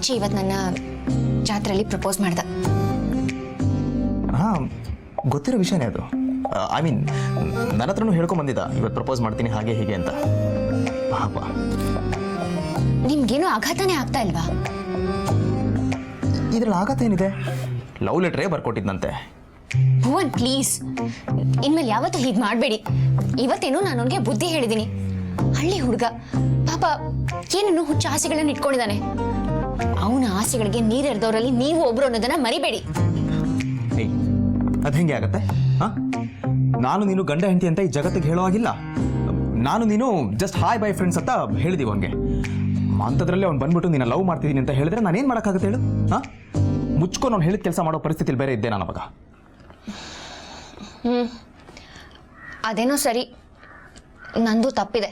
ಆಚೆ ಇವತ್ತು ನನ್ನ ಜಾತ್ರೆಯಲ್ಲಿ ಪ್ರಪೋಸ್ ಮಾಡ್ದ. ಹಾಂ, ಗೊತ್ತಿರೋ ವಿಷಯನೇ ಅದು. ಐ ಮೀನ್ ನನ್ನ ಹತ್ರನೂ ಹೇಳ್ಕೊಂಬಂದಿದ್ದ, ಇವತ್ತು ಪ್ರಪೋಸ್ ಮಾಡ್ತೀನಿ ಹಾಗೆ ಹೀಗೆ ಅಂತ. ಪಾಪ. ನಿಮ್ಗೇನು ಆಘಾತನೇ ಆಗ್ತಾ ಇಲ್ವಾ? ಇದ್ರಲ್ಲಿ ಆಘಾತ ಏನಿದೆ? ಲವ್ ಲೆಟ್ರೇ ಬರ್ಕೊಟ್ಟಿದ್ದಂತೆ. ಭುವನ್ ಪ್ಲೀಸ್, ಇನ್ಮೇಲೆ ಯಾವತ್ತೂ ಹೀಗೆ ಮಾಡಬೇಡಿ. ಇವತ್ತೇನು ನಾನು ಅವನಿಗೆ ಬುದ್ಧಿ ಹೇಳಿದ್ದೀನಿ. ಹಳ್ಳಿ ಹುಡುಗ ಪಾಪ ಏನನ್ನು ಹುಚ್ಚ ಆಸೆಗಳನ್ನು ಇಟ್ಕೊಂಡಿದ್ದಾನೆ. ಅವನ ಆಸೆಗಳಿಗೆ ನೀರೆರೆದವರಲ್ಲಿ ನೀವು ಒಬ್ರು ಅನ್ನೋದನ್ನ ಮರಿಬೇಡಿ. ಅದು ಹೆಂಗೆ ಆಗತ್ತೆ? ಹಾಂ, ನಾನು ನೀನು ಗಂಡ ಹೆಂಡತಿ ಅಂತ ಈ ಜಗತ್ತಿಗೆ ಹೇಳೋ ಆಗಿಲ್ಲ. ನಾನು ನೀನು ಜಸ್ಟ್ ಹಾಯ್ ಬೈ ಫ್ರೆಂಡ್ಸ್ ಅಂತ ಹೇಳಿದೀವಿ ಅವನಿಗೆ. ಅಂಥದ್ರಲ್ಲಿ ಅವ್ನು ಬಂದ್ಬಿಟ್ಟು ನೀನು ಲವ್ ಮಾಡ್ತಿದ್ದೀನಿ ಅಂತ ಹೇಳಿದ್ರೆ ನಾನೇನು ಮಾಡೋಕ್ಕಾಗುತ್ತೆ ಹೇಳು? ಹಾಂ, ಮುಚ್ಕೊಂಡು ಅವ್ನು ಹೇಳಿದ ಕೆಲಸ ಮಾಡೋ ಪರಿಸ್ಥಿತಿಲಿ ಬೇರೆ ಇದ್ದೆ ನಾನು ಅವಾಗ. ಅದೇನೋ ಸರಿ, ನಂದು ತಪ್ಪಿದೆ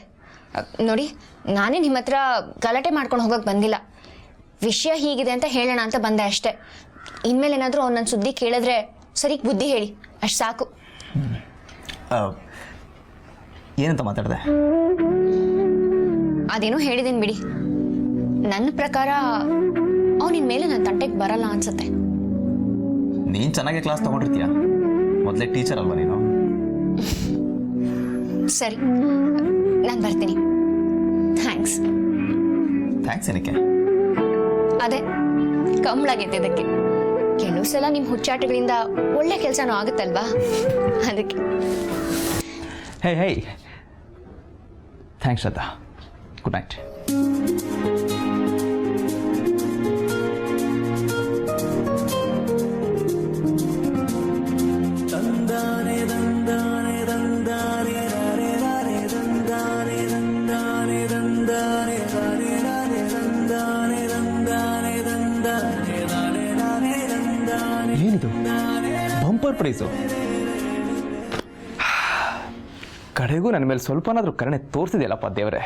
ನೋಡಿ. ನಾನೇ ನಿಮ್ಮ ಹತ್ರ ಗಲಾಟೆ ಮಾಡ್ಕೊಂಡು ಹೋಗೋಕೆ ಬಂದಿಲ್ಲ. ವಿಷಯ ಹೀಗಿದೆ ಅಂತ ಹೇಳೋಣ ಅಂತ ಬಂದೆ ಅಷ್ಟೇ. ಇನ್ಮೇಲೆ ಏನಾದರೂ ಅವ್ನು ನನ್ನ ಸುದ್ದಿ ಕೇಳಿದ್ರೆ ಸರಿ ಬುದ್ಧಿ ಹೇಳಿ, ಅಷ್ಟು ಸಾಕು. ಏನಂತ ಮಾತಾಡಿದೆ? ಅದೇನೋ ಹೇಳಿದ್ದೀನಿ ಬಿಡಿ. ನನ್ನ ಪ್ರಕಾರ ಅವನಿನ ಮೇಲೆ ನನ್ನ ತಂಟೆಗೆ ಬರಲ್ಲ ಅನ್ಸುತ್ತೆ. ನೀನು ಚೆನ್ನಾಗಿ ಕ್ಲಾಸ್ ತಗೊಂಡಿರ್ತೀಯ, ಮೊದಲೇ ಟೀಚರ್ ಅಲ್ವಾ ನೀನು? ಸರಿ, ನಾನು ಬರ್ತೀನಿ. ಥ್ಯಾಂಕ್ಸ್. ಥ್ಯಾಂಕ್ಸ್ ಏನಕ್ಕೆ? ಅದೇ ಕಂಬಳಾಗೆದ್ದಕ್ಕೆ. ಕೆಲವು ಸಲ ನಿಮ್ಮ ಹುಚ್ಚಾಟಗಳಿಂದ ಒಳ್ಳೆ ಕೆಲಸನೂ ಆಗುತ್ತಲ್ವಾ, ಅದಕ್ಕೆ. ಹೇ ಹೇ, ಥ್ಯಾಂಕ್ಸ್ ಶ್ರದ್ಧಾ. Good night. ಏನಿದು ಬಂಪರ್ ಪ್ರೈಸು? ಕಡೆಗೂ ನನ್ನ ಮೇಲೆ ಸ್ವಲ್ಪನಾದ್ರೂ ಕರುಣೆ ತೋರಿಸಿದೆಯಲ್ಲಪ್ಪ ದೇವರೇ.